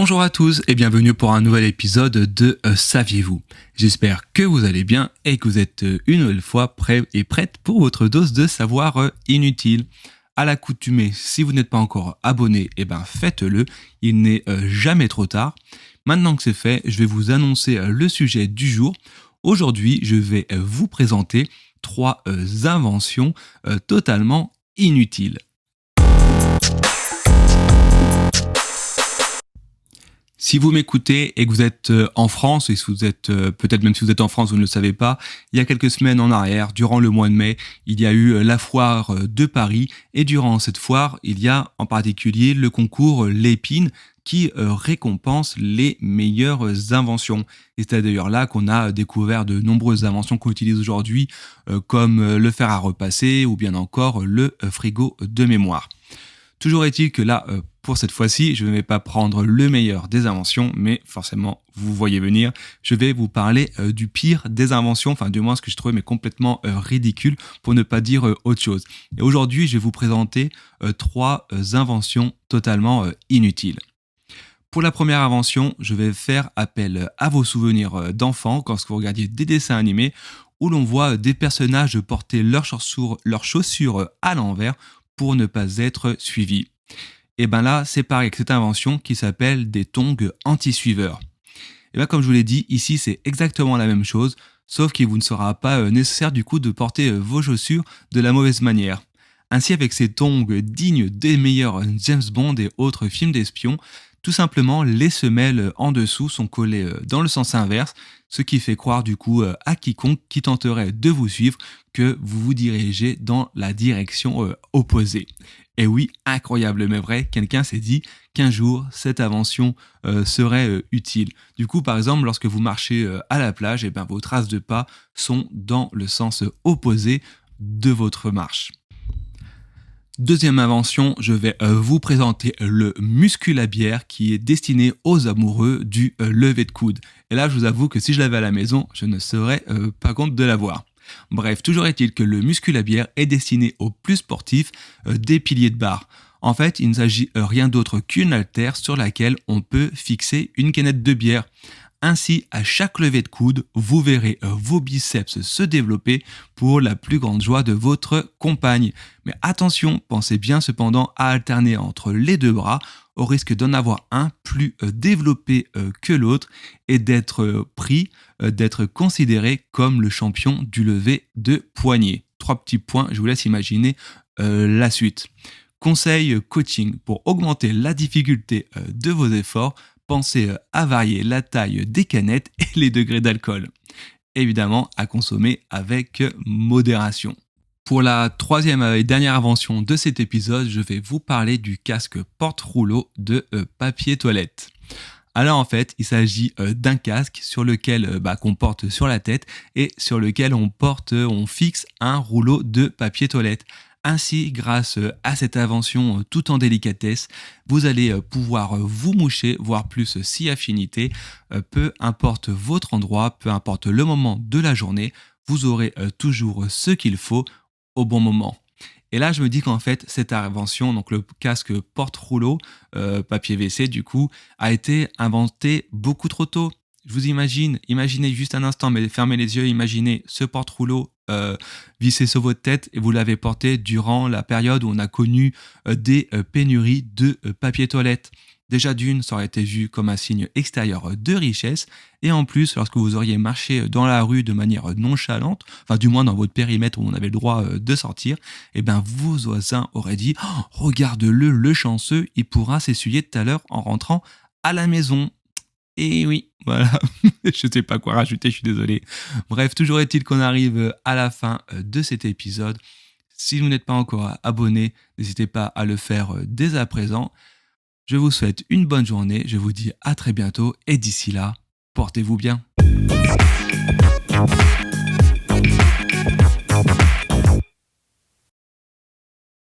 Bonjour à tous et bienvenue pour un nouvel épisode de Saviez-vous ? J'espère que vous allez bien et que vous êtes une nouvelle fois prêts et prêtes pour votre dose de savoir inutile. À l'accoutumée, si vous n'êtes pas encore abonné, faites-le, il n'est jamais trop tard. Maintenant que c'est fait, je vais vous annoncer le sujet du jour. Aujourd'hui, je vais vous présenter 3 inventions totalement inutiles. Si vous m'écoutez et que vous êtes en France, et si vous êtes peut-être même si vous êtes en France, vous ne le savez pas, il y a quelques semaines en arrière, durant le mois de mai, il y a eu la foire de Paris, et durant cette foire, il y a en particulier le concours Lépine qui récompense les meilleures inventions. Et c'est d'ailleurs là qu'on a découvert de nombreuses inventions qu'on utilise aujourd'hui, comme le fer à repasser ou bien encore le frigo de mémoire. Toujours est-il que là, pour cette fois-ci, je ne vais pas prendre le meilleur des inventions, mais forcément, vous voyez venir, je vais vous parler du pire des inventions, enfin du moins ce que je trouvais mais complètement ridicule, pour ne pas dire autre chose. Et aujourd'hui, je vais vous présenter 3 inventions totalement inutiles. Pour la première invention, je vais faire appel à vos souvenirs d'enfants quand vous regardiez des dessins animés où l'on voit des personnages porter leurs chaussures à l'envers pour ne pas être suivis. Et bien là, c'est pareil avec cette invention qui s'appelle des tongs anti-suiveurs. Et bien comme je vous l'ai dit, ici c'est exactement la même chose, sauf qu'il vous ne sera pas nécessaire du coup de porter vos chaussures de la mauvaise manière. Ainsi avec ces tongs dignes des meilleurs James Bond et autres films d'espions, tout simplement les semelles en dessous sont collées dans le sens inverse, ce qui fait croire du coup à quiconque qui tenterait de vous suivre que vous vous dirigez dans la direction opposée. Et oui, incroyable mais vrai, quelqu'un s'est dit qu'un jour cette invention serait utile. Du coup, par exemple, lorsque vous marchez à la plage, vos traces de pas sont dans le sens opposé de votre marche. Deuxième invention, je vais vous présenter le musculabière qui est destiné aux amoureux du lever de coude. Et là, je vous avoue que si je l'avais à la maison, je ne serais pas content de l'avoir. Bref, toujours est-il que le musculabière est destiné aux plus sportifs des piliers de barre. En fait, il ne s'agit rien d'autre qu'une haltère sur laquelle on peut fixer une canette de bière. Ainsi, à chaque levée de coude, vous verrez vos biceps se développer pour la plus grande joie de votre compagne. Mais attention, pensez bien cependant à alterner entre les deux bras au risque d'en avoir un plus développé que l'autre et d'être d'être considéré comme le champion du lever de poignet. 3 petits points, je vous laisse imaginer la suite. Conseil coaching pour augmenter la difficulté de vos efforts. Pensez à varier la taille des canettes et les degrés d'alcool. Évidemment, à consommer avec modération. Pour la troisième et dernière invention de cet épisode, je vais vous parler du casque porte-rouleau de papier toilette. Alors en fait, il s'agit d'un casque sur lequel qu'on porte sur la tête et sur lequel on fixe un rouleau de papier toilette. Ainsi, grâce à cette invention tout en délicatesse, vous allez pouvoir vous moucher, voire plus si affinité, peu importe votre endroit, peu importe le moment de la journée, vous aurez toujours ce qu'il faut au bon moment. Et là, je me dis qu'en fait, cette invention, donc le casque porte-rouleau, papier WC du coup, a été inventé beaucoup trop tôt. Je vous imaginez juste un instant, mais fermez les yeux, imaginez ce porte-rouleau vissé sur votre tête et vous l'avez porté durant la période où on a connu des pénuries de papier toilette. Déjà d'une, ça aurait été vu comme un signe extérieur de richesse et en plus, lorsque vous auriez marché dans la rue de manière nonchalante, enfin du moins dans votre périmètre où on avait le droit de sortir, vos voisins auraient dit oh, « Regarde-le, le chanceux, il pourra s'essuyer tout à l'heure en rentrant à la maison ». Et oui, voilà, je sais pas quoi rajouter, je suis désolé. Bref, toujours est-il qu'on arrive à la fin de cet épisode. Si vous n'êtes pas encore abonné, n'hésitez pas à le faire dès à présent. Je vous souhaite une bonne journée, je vous dis à très bientôt et d'ici là, portez-vous bien.